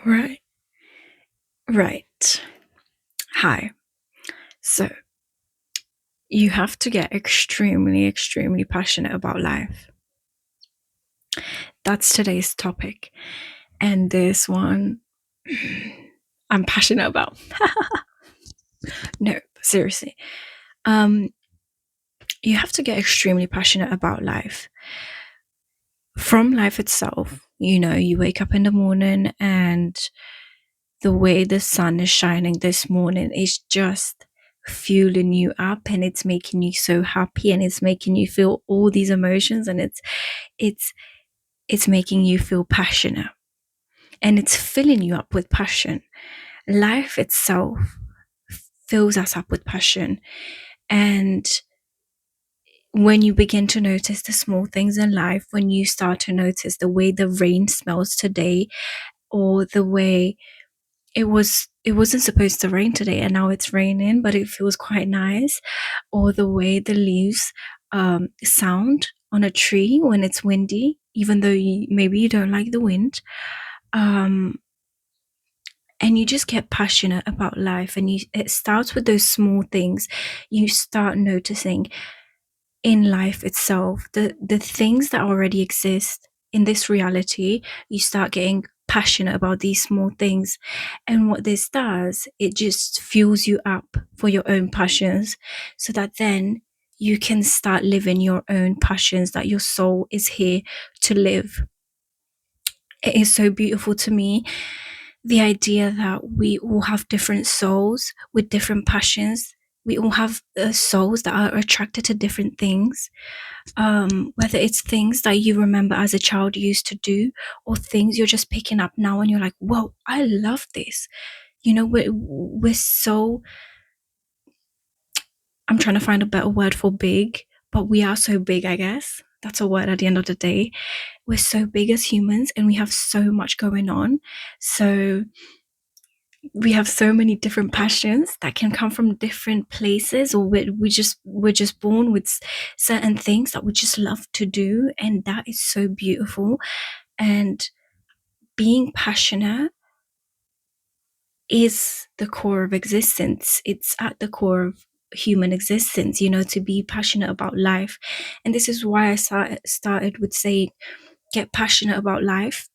Right, right. Hi. So you have to get extremely, extremely passionate about life. That's today's topic. And this one I'm passionate about. No, seriously. Um, you have to get extremely passionate about life. From life itself, you wake up in the morning and the way the sun is shining this morning is just fueling you up, and it's making you so happy, and it's making you feel all these emotions, and it's it's making you feel passionate, and it's filling you up with passion. Life itself fills us up with passion. And when you begin to notice the small things in life, when you start to notice the way the rain smells today, or the way it wasn't supposed to rain today and now it's raining but it feels quite nice, or the way the leaves sound on a tree when it's windy, even though maybe you don't like the wind, um and you just get passionate about life, and it starts with those small things. You start noticing in life itself the things that already exist in this reality. You start getting passionate about these small things, and what this does, it just fuels you up for your own passions, so that then you can start living your own passions that your soul is here to live. It is so beautiful to me, the idea that we all have different souls with different passions. We all have souls that are attracted to different things, whether it's things that you remember as a child you used to do, or things you're just picking up now and you're like, whoa, I love this. We're so, I'm trying to find a better word for big, but we are so big, I guess. That's a word at the end of the day. We're so big as humans and we have so much going on. So we have so many different passions that can come from different places, or we're just born with certain things that we just love to do, and that is so beautiful. And being passionate is the core of existence. It's at the core of human existence, to be passionate about life. And this is why I started with saying, get passionate about life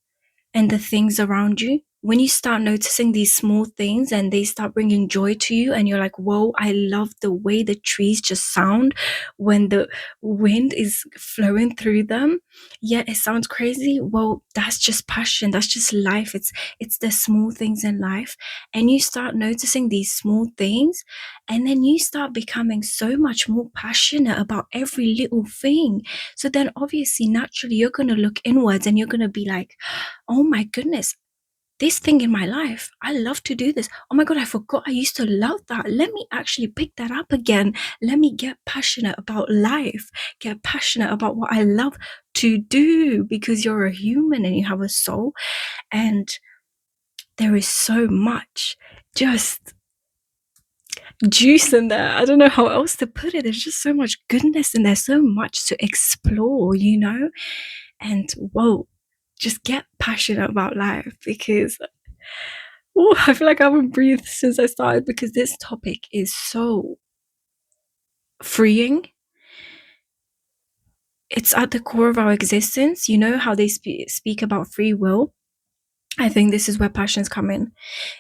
and the things around you. When you start noticing these small things and they start bringing joy to you, and you're like, whoa, I love the way the trees just sound when the wind is flowing through them. Yeah, it sounds crazy. Well, that's just passion. That's just life. It's the small things in life. And you start noticing these small things, and then you start becoming so much more passionate about every little thing. So then obviously naturally you're gonna look inwards and you're gonna be like, oh my goodness, this thing in my life, I love to do this. Oh my God, I forgot I used to love that. Let me actually pick that up again. Let me get passionate about life, get passionate about what I love to do, because you're a human and you have a soul, and there is so much just juice in there. I don't know how else to put it. There's just so much goodness and there's so much to explore. And whoa, just get passionate about life, because I feel like I haven't breathed since I started, because this topic is so freeing. It's at the core of our existence. You know how they speak about free will? I think this is where passions come in.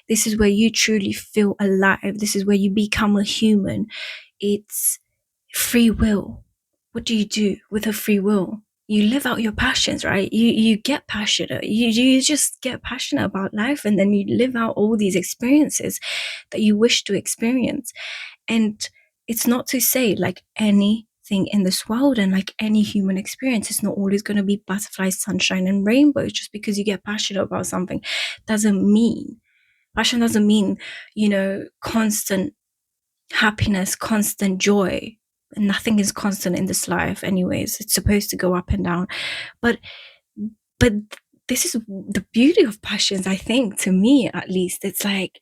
This is where you truly feel alive. This is where you become a human. It's free will. What do you do with a free will? You live out your passions, right? You get passionate. You just get passionate about life, and then you live out all these experiences that you wish to experience. And it's not to say like anything in this world and like any human experience, it's not always going to be butterflies, sunshine, and rainbows. Just because you get passionate about something doesn't mean, passion doesn't mean, constant happiness, constant joy. Nothing is constant in this life anyways. It's supposed to go up and down. But but this is the beauty of passions, I think, to me at least. It's like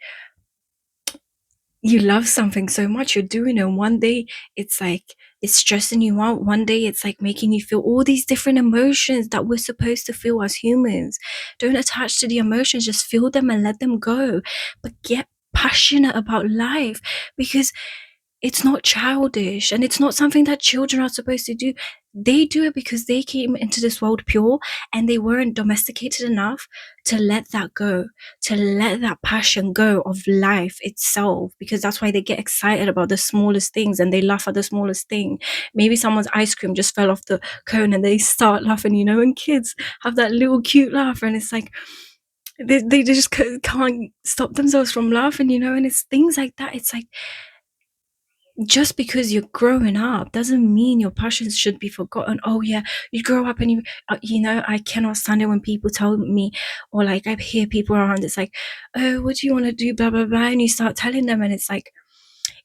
you love something so much, you're doing it, and one day it's like it's stressing you out. One day it's like making you feel all these different emotions that we're supposed to feel as humans. Don't attach to the emotions, just feel them and let them go. But get passionate about life, because it's not childish and it's not something that children are supposed to do. They do it because they came into this world pure and they weren't domesticated enough to let that go, to let that passion go of life itself, because that's why they get excited about the smallest things and they laugh at the smallest thing. Maybe someone's ice cream just fell off the cone and they start laughing, and kids have that little cute laugh, and it's like they just can't stop themselves from laughing, and it's things like that. It's like, just because you're growing up doesn't mean your passions should be forgotten. Oh yeah, you grow up and I cannot stand it when people tell me, or like I hear people around, it's like, oh, what do you want to do, blah blah blah, and you start telling them, and it's like,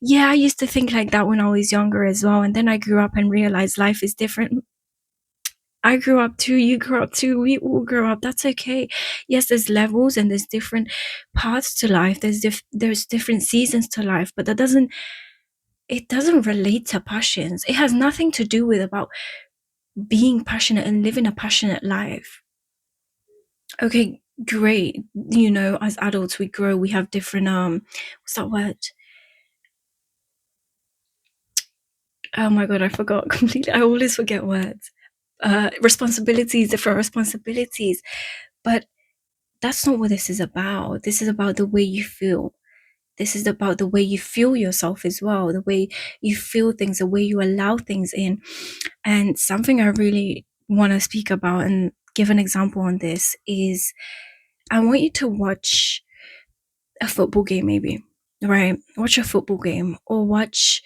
yeah, I used to think like that when I was younger as well, and then I grew up and realized life is different. I grew up too, you grew up too, we all grow up. That's okay. Yes, there's levels and there's different paths to life. There's different seasons to life, but it doesn't relate to passions. It has nothing to do with about being passionate and living a passionate life. Okay, great. As adults we grow, we have different what's that word? Oh my god, I forgot completely. I always forget words. Responsibilities, different responsibilities. But that's not what this is about. This is about the way you feel. This is about the way you feel yourself as well, the way you feel things, the way you allow things in. And something I really want to speak about and give an example on this is, I want you to watch a football game, maybe, right? Watch a football game, or watch.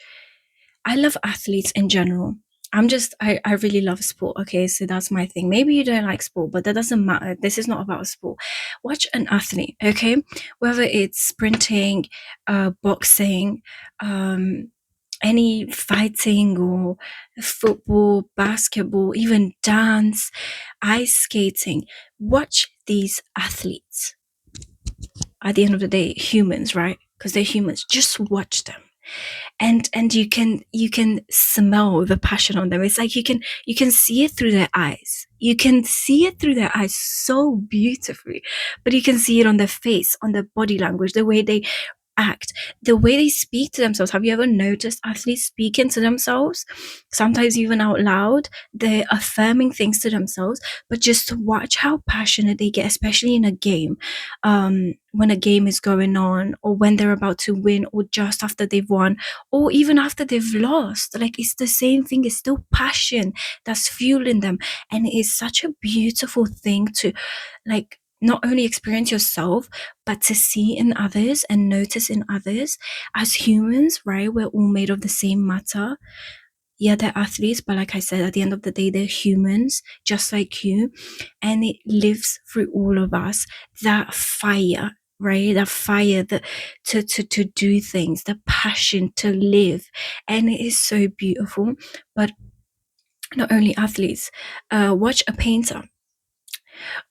I love athletes in general. I really love sport. Okay, so that's my thing. Maybe you don't like sport, but that doesn't matter. This is not about sport. Watch an athlete, okay? Whether it's sprinting, boxing, any fighting, or football, basketball, even dance, ice skating. Watch these athletes. At the end of the day, humans, right? Because they're humans. Just watch them, and you can smell the passion on them. It's like you can see it through their eyes. You can see it through their eyes so beautifully, but you can see it on their face, on their body language, the way they act, the way they speak to themselves. Have you ever noticed athletes speaking to themselves, sometimes even out loud? They're affirming things to themselves, but just watch how passionate they get, especially in a game. When a game is going on, or when they're about to win, or just after they've won, or even after they've lost. Like, it's the same thing. It's still passion that's fueling them, and it is such a beautiful thing to, like, not only experience yourself, but to see in others and notice in others. As humans, right, we're all made of the same matter. Yeah, they're athletes, but like I said, at the end of the day, they're humans just like you, and it lives through all of us. That fire, right? That fire, that to do things, the passion to live, and it is so beautiful. But not only athletes, watch a painter,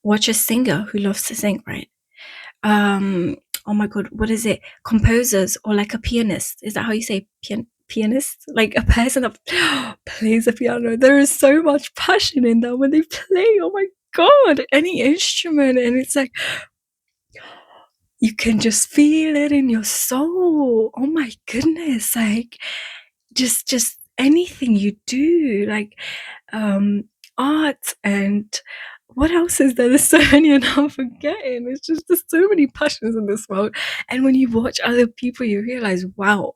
watch a singer who loves to sing, right? Oh my god, what is it? Composers, or like a pianist. Is that how you say pianist? Like a person that plays the piano. There is so much passion in them when they play. Oh my god, any instrument, and it's like you can just feel it in your soul. Oh my goodness, like just anything you do, like art, and what else is there? There's so many and I'm forgetting. It's just, there's so many passions in this world. And when you watch other people, you realize, wow,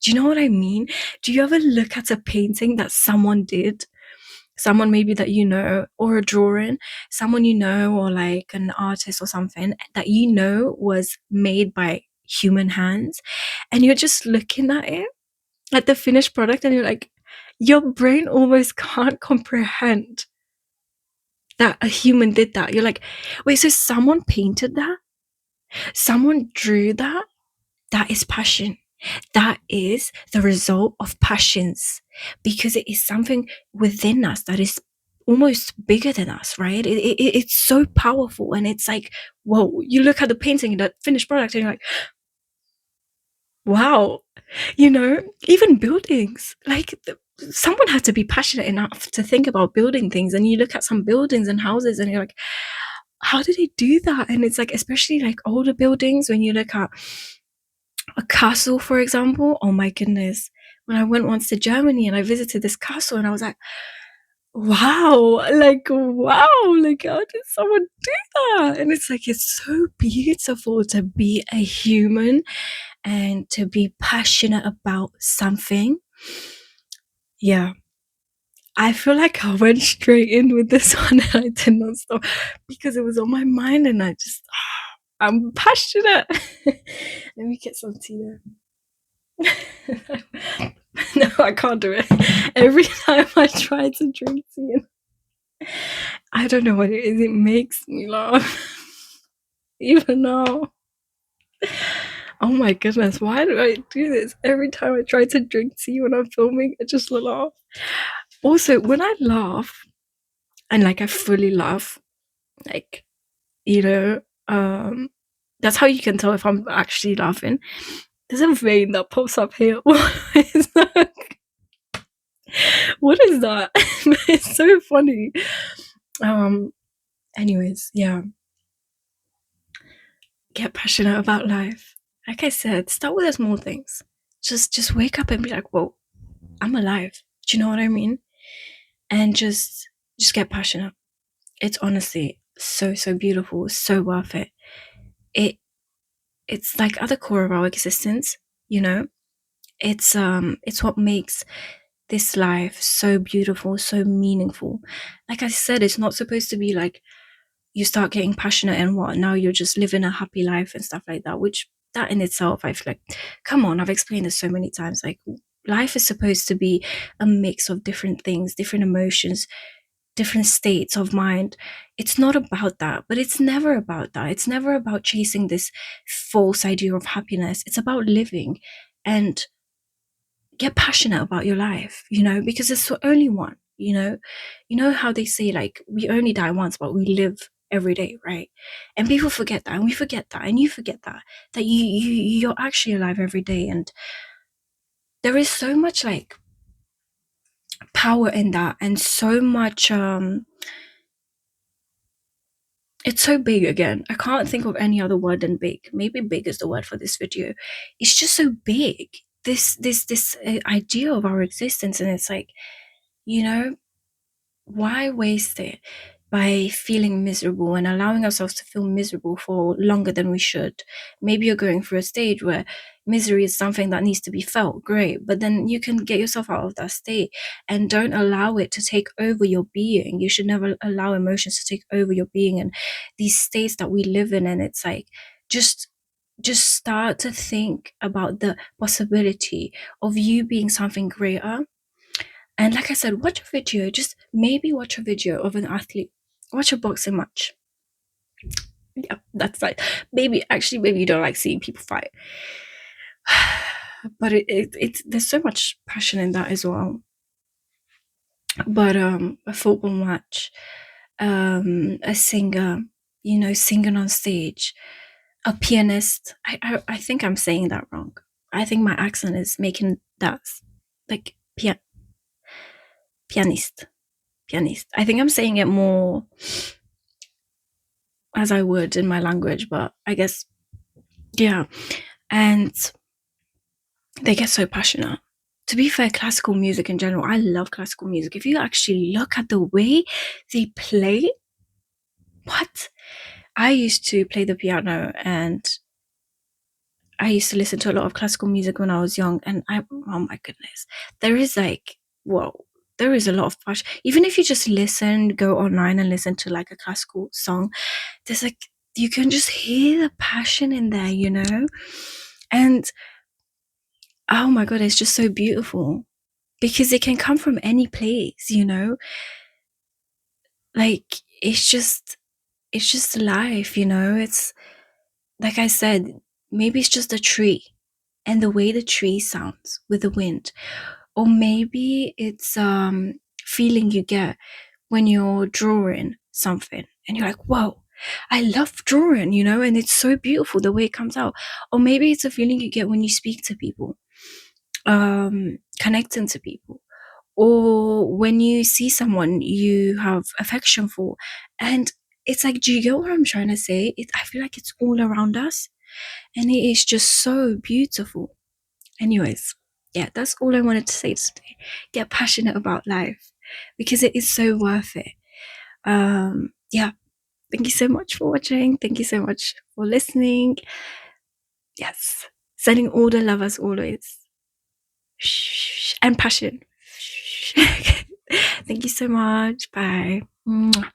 do you know what I mean? Do you ever look at a painting that someone did? Someone maybe that you know, or a drawing, someone you know, or like an artist or something that you know was made by human hands, and you're just looking at it, at the finished product, and you're like, your brain almost can't comprehend that a human did that. You're like, wait, so someone painted that? Someone drew that? That is passion. That is the result of passions, because it is something within us that is almost bigger than us, right? It's so powerful, and it's like, whoa, you look at the painting, the finished product, and you're like, wow. Even buildings, like someone had to be passionate enough to think about building things. And you look at some buildings and houses and you're like, how did they do that? And it's like, especially like older buildings, when you look at a castle, for example, oh my goodness. When I went once to Germany and I visited this castle and I was like, wow, like how did someone do that? And it's like, it's so beautiful to be a human and to be passionate about something. Yeah. I feel like I went straight in with this one and I did not stop because it was on my mind and I'm passionate. Let me get some tea there. No, I can't do it. Every time I try to drink tea, I don't know what it is, it makes me laugh. Even now. Oh my goodness, why do I do this? Every time I try to drink tea when I'm filming, I just laugh. Also, when I laugh, and like I fully laugh, like, you know, that's how you can tell if I'm actually laughing. There's a vein that pops up here. What is that? What is that? It's so funny. Anyways, yeah. Get passionate about life. Like I said, start with the small things. Just wake up and be like, whoa, I'm alive. Do you know what I mean? And just get passionate. It's honestly so beautiful, so worth it. It's like at the core of our existence, you know? It's what makes this life so beautiful, so meaningful. Like I said, it's not supposed to be like you start getting passionate and what, now you're just living a happy life and stuff like that, which that in itself, I feel like, come on, I've explained this so many times. Like, life is supposed to be a mix of different things, different emotions, different states of mind. It's not about that, but it's never about that. It's never about chasing this false idea of happiness. It's about living and get passionate about your life, you know, because it's the only one, you know. You know how they say, like, we only die once, but we live every day, right? And people forget that, and we forget that, and you forget that you're actually alive every day. And there is so much like power in that, and so much it's so big. Again, I can't think of any other word than big. Maybe big is the word for this video. It's just so big, this idea of our existence. And it's like, you know, why waste it by feeling miserable and allowing ourselves to feel miserable for longer than we should? Maybe you're going through a stage where misery is something that needs to be felt, great, but then you can get yourself out of that state and don't allow it to take over your being. You should never allow emotions to take over your being and these states that we live in. And it's like, just start to think about the possibility of you being something greater. And like I said, watch a video, just maybe watch a video of an athlete, watch a boxing match. Yeah, that's right. Maybe you don't like seeing people fight. But it's there's so much passion in that as well. But a football match, a singer, you know, singing on stage, a pianist. I think I'm saying that wrong. I think my accent is making that like pianist. I think I'm saying it more as I would in my language, but I guess, yeah. And they get so passionate. To be fair, classical music in general, I love classical music. If you actually look at the way they play, what? I used to play the piano and I used to listen to a lot of classical music when I was young. And oh my goodness, there is like, whoa, there is a lot of passion. Even if you just listen, go online and listen to like a classical song, there's like, you can just hear the passion in there, you know? And oh my god, it's just so beautiful because it can come from any place, you know? Like, it's just life, you know? It's like I said, maybe it's just a tree and the way the tree sounds with the wind. Or maybe it's feeling you get when you're drawing something and you're like, whoa, I love drawing, you know, and it's so beautiful the way it comes out. Or maybe it's a feeling you get when you speak to people, connecting to people. or when you see someone you have affection for. And it's like, do you get what I'm trying to say? I feel like it's all around us, and it is just so beautiful. Anyways, yeah, that's all I wanted to say today. Get passionate about life because it is so worth it. Yeah, thank you so much for watching. Thank you so much for listening. Yes, sending all the love as always. And passion. Thank you so much. Bye. Mwah.